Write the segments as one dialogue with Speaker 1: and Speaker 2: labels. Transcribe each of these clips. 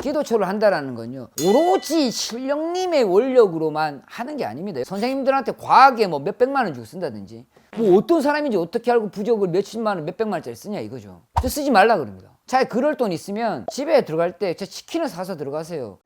Speaker 1: 기도처를 한다라는 건요, 오로지 신령님의 원력으로만 하는 게 아닙니다. 선생님들한테 과하게 뭐 몇백만 원 주고 쓴다든지, 뭐 어떤 사람인지 어떻게 알고 부적을 몇십만 원, 몇백만 원짜리 쓰냐 이거죠. 저 쓰지 말라 그럽니다. 차라리 그럴 돈 있으면 집에 들어갈 때 저 치킨을 사서 들어가세요.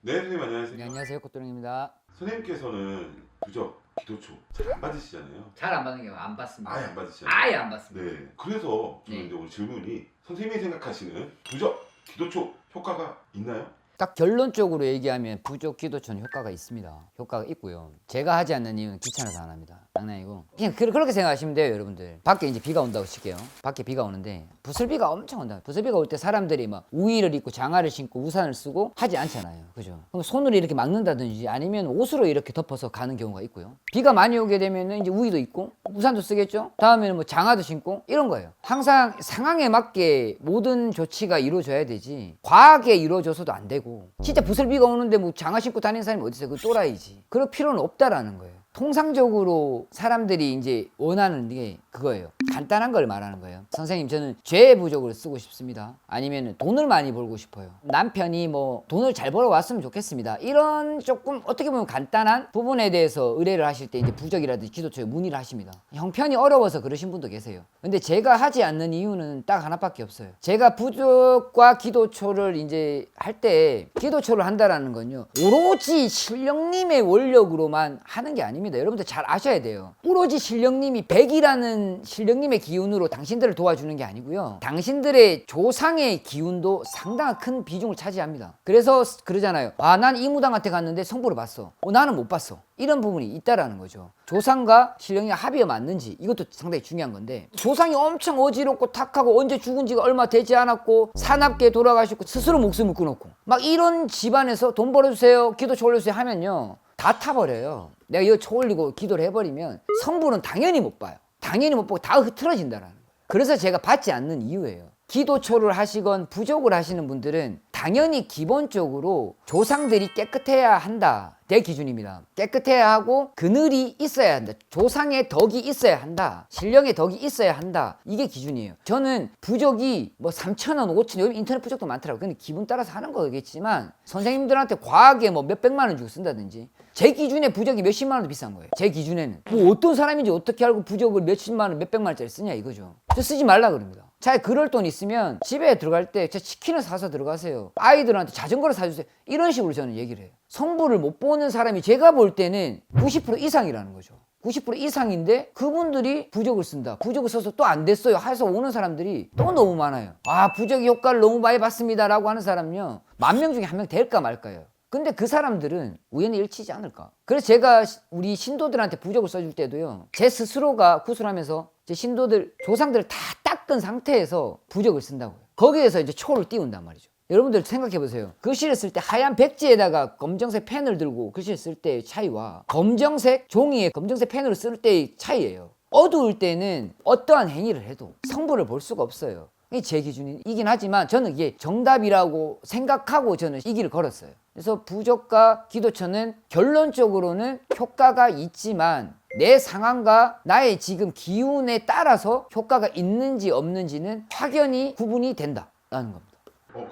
Speaker 2: 네, 선생님 안녕하세요.
Speaker 1: 네, 안녕하세요, 꽃도령입니다.
Speaker 2: 선생님께서는 부적, 기도초 잘 안 받으시잖아요.
Speaker 1: 잘 안 받는 경우 안 받습니다.
Speaker 2: 아예 안 받으시잖아요.
Speaker 1: 아예 안 받습니다.
Speaker 2: 네, 그래서 저는
Speaker 1: 네.
Speaker 2: 이제 오늘 질문이 선생님이 생각하시는 부적, 기도초 효과가 있나요?
Speaker 1: 딱 결론적으로 얘기하면 부적 기도초는 효과가 있습니다. 효과가 있고요. 제가 하지 않는 이유는 귀찮아서 안 합니다. 장난이고. 그냥 그렇게 생각하시면 돼요, 여러분들. 밖에 이제 비가 온다고 칠게요. 밖에 비가 오는데 부슬비가 엄청 온다. 부슬비가 올 때 사람들이 막 우의를 입고 장화를 신고 우산을 쓰고 하지 않잖아요. 그죠? 그럼 손으로 이렇게 막는다든지 아니면 옷으로 이렇게 덮어서 가는 경우가 있고요. 비가 많이 오게 되면 이제 우의도 입고 우산도 쓰겠죠? 다음에는 뭐 장화도 신고 이런 거예요. 항상 상황에 맞게 모든 조치가 이루어져야 되지 과하게 이루어져서도 안 되고, 진짜 부슬비가 오는데 뭐 장화 신고 다니는 사람이 어디 있어요? 그 또라이지. 그럴 필요는 없다라는 거예요. 통상적으로 사람들이 이제 원하는 게 그거예요. 간단한 걸 말하는 거예요. 선생님, 저는 죄의 부적을 쓰고 싶습니다. 아니면 돈을 많이 벌고 싶어요. 남편이 뭐 돈을 잘 벌어왔으면 좋겠습니다. 이런 조금 어떻게 보면 간단한 부분에 대해서 의뢰를 하실 때 이제 부적이라든지 기도처에 문의를 하십니다. 형편이 어려워서 그러신 분도 계세요. 근데 제가 하지 않는 이유는 딱 하나밖에 없어요. 제가 부적과 기도초를 이제 할 때, 기도초를 한다라는 건요, 오로지 신령님의 원력으로만 하는 게 아닙니다. 여러분들 잘 아셔야 돼요. 오로지 신령님이 100이라는 신령님의 기운으로 당신들을 도와주는 게 아니고요, 당신들의 조상의 기운도 상당한 큰 비중을 차지합니다. 그래서 그러잖아요. 아, 난 이 무당한테 갔는데 성부를 봤어. 나는 못 봤어. 이런 부분이 있다라는 거죠. 조상과 신령이 합의가 맞는지, 이것도 상당히 중요한 건데, 조상이 엄청 어지럽고 탁하고 언제 죽은 지가 얼마 되지 않았고 사납게 돌아가시고 스스로 목숨을 끊었고 막 이런 집안에서 돈 벌어주세요, 기도초 올려주세요 하면요, 다 타버려요. 내가 이거 초 올리고 기도를 해버리면 성부는 당연히 못 봐요. 당연히 못 보고 다 흐트러진다라는 거예요. 그래서 제가 받지 않는 이유예요. 기도초를 하시건 부적을 하시는 분들은 당연히 기본적으로 조상들이 깨끗해야 한다. 내 기준입니다. 깨끗해야 하고 그늘이 있어야 한다. 조상의 덕이 있어야 한다. 신령의 덕이 있어야 한다. 이게 기준이에요. 저는 부적이 뭐 3,000원, 5,000원, 요즘 인터넷 부적도 많더라고요. 근데 기분 따라서 하는 거겠지만 선생님들한테 과하게 뭐 몇백만 원 주고 쓴다든지, 제 기준에 부적이 몇십만 원도 비싼 거예요. 제 기준에는. 뭐 어떤 사람인지 어떻게 알고 부적을 몇십만 원, 몇백만 원짜리 쓰냐 이거죠. 저 쓰지 말라 그럽니다. 차라리 그럴 돈 있으면 집에 들어갈 때 저 치킨을 사서 들어가세요. 아이들한테 자전거를 사주세요. 이런 식으로 저는 얘기를 해요. 성부를 못 보는 사람이 제가 볼 때는 90% 이상이라는 거죠. 90% 이상인데 그분들이 부적을 쓴다. 부적을 써서 또 안 됐어요 해서 오는 사람들이 또 너무 많아요. 아, 부적의 효과를 너무 많이 봤습니다 라고 하는 사람은요, 10,000명 중에 1명 될까 말까요. 근데 그 사람들은 우연히 일치지 않을까. 그래서 제가 우리 신도들한테 부적을 써줄 때도요, 제 스스로가 구슬하면서 제 신도들, 조상들을 다 닦은 상태에서 부적을 쓴다고요. 거기에서 이제 초를 띄운단 말이죠. 여러분들 생각해 보세요. 글씨를 쓸 때 하얀 백지에다가 검정색 펜을 들고 글씨를 쓸 때의 차이와 검정색 종이에 검정색 펜으로 쓸 때의 차이예요. 어두울 때는 어떠한 행위를 해도 성부를 볼 수가 없어요. 이게 제 기준이긴 하지만 저는 이게 정답이라고 생각하고 저는 이 길을 걸었어요. 그래서 부적과 기도처는 결론적으로는 효과가 있지만 내 상황과 나의 지금 기운에 따라서 효과가 있는지 없는지는 확연히 구분이 된다라는 겁니다.
Speaker 2: 그럼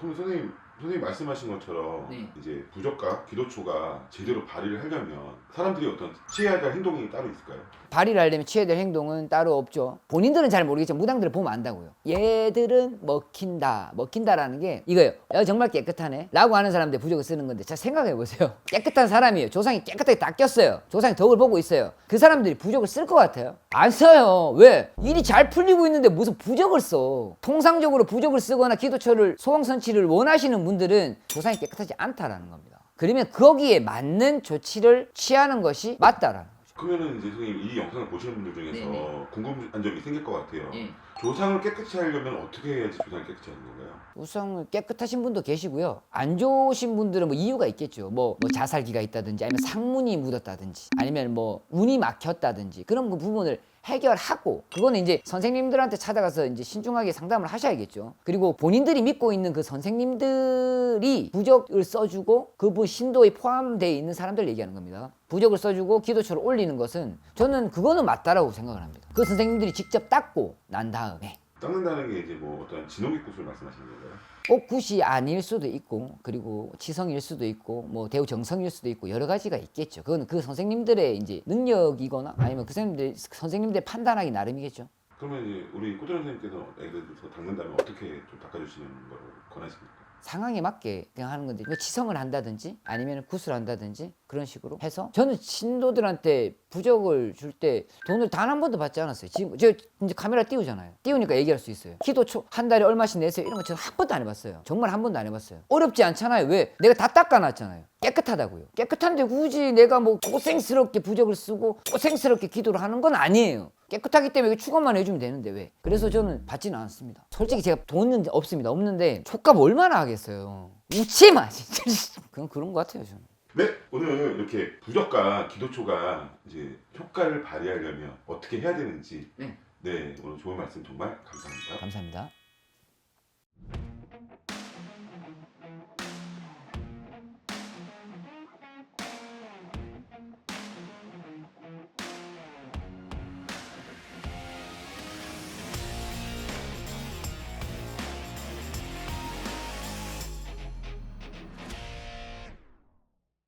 Speaker 2: 선생님 말씀하신 것처럼
Speaker 1: 네.
Speaker 2: 이제 부적과 기도초가 제대로 발휘를 하려면 사람들이 어떤 취해야 될 행동이 따로 있을까요?
Speaker 1: 발휘를 하려면 취해야 될 행동은 따로 없죠. 본인들은 잘 모르겠지만 무당들을 보면 안다고요. 얘들은 먹힌다라는 게 이거예요. 야, 정말 깨끗하네 라고 하는 사람들 부적을 쓰는 건데, 자, 생각해 보세요. 깨끗한 사람이에요. 조상이 깨끗하게 닦였어요. 조상이 덕을 보고 있어요. 그 사람들이 부적을 쓸 것 같아요? 안 써요. 왜? 일이 잘 풀리고 있는데 무슨 부적을 써. 통상적으로 부적을 쓰거나 기도처를, 소원선치를 원하시는 분들은 조상이 깨끗하지 않다라는 겁니다. 그러면 거기에 맞는 조치를 취하는 것이 맞다라는 거죠.
Speaker 2: 그러면은 이제 선생님 이 영상을 보시는 분들 중에서
Speaker 1: 네네.
Speaker 2: 궁금한 점이 생길 것 같아요.
Speaker 1: 예.
Speaker 2: 조상을 깨끗이 하려면 어떻게 해야지 조상이 깨끗이 하는 건가요?
Speaker 1: 우선 깨끗하신 분도 계시고요. 안 좋으신 분들은 뭐 이유가 있겠죠. 뭐 자살기가 있다든지, 아니면 상문이 묻었다든지, 아니면 뭐 운이 막혔다든지, 그런 그 부분을 해결하고, 그거는 이제 선생님들한테 찾아가서 이제 신중하게 상담을 하셔야겠죠. 그리고 본인들이 믿고 있는 그 선생님들이 부적을 써주고 그분 신도에 포함되어 있는 사람들 얘기하는 겁니다. 부적을 써주고 기도초를 올리는 것은 저는 그거는 맞다라고 생각을 합니다. 그 선생님들이 직접 닦고 난 다음에.
Speaker 2: 닦는다는 게 이제 뭐 어떤 진홍기 구슬 말씀하시는 건가요?
Speaker 1: 꼭 굿이 아닐 수도 있고, 그리고 치성일 수도 있고, 뭐 대우 정성일 수도 있고, 여러 가지가 있겠죠. 그건 그 선생님들의 이제 능력이거나 아니면 그 선생님들의 판단하기 나름이겠죠.
Speaker 2: 그러면 이제 우리 꼬드람 선생님께서 예를 들어서 닦는다면 어떻게 좀 닦아주시는 걸 권하십니까?
Speaker 1: 상황에 맞게 그냥 하는 건데, 뭐 치성을 한다든지 아니면 굿을 한다든지 그런 식으로 해서, 저는 신도들한테 부적을 줄 때 돈을 단 한 번도 받지 않았어요. 지금 저 이제 카메라 띄우잖아요. 띄우니까 얘기할 수 있어요. 기도초 한 달에 얼마씩 내세요, 이런 거 저는 한 번도 안 해봤어요. 정말 한 번도 안 해봤어요. 어렵지 않잖아요. 왜? 내가 다 닦아놨잖아요. 깨끗하다고요. 깨끗한데 굳이 내가 뭐 고생스럽게 부적을 쓰고 고생스럽게 기도를 하는 건 아니에요. 깨끗하기 때문에 축원만 해주면 되는데 왜? 그래서 저는 받지는 않습니다. 솔직히 제가 돈은 없습니다. 없는데 촉값 얼마나 하겠어요. 웃지 마 진짜. 그건 그런 것 같아요 저는.
Speaker 2: 네, 오늘 이렇게 부적과 기도초가 이제 효과를 발휘하려면 어떻게 해야 되는지
Speaker 1: 네.
Speaker 2: 네, 오늘 좋은 말씀 정말 감사합니다.
Speaker 1: 감사합니다.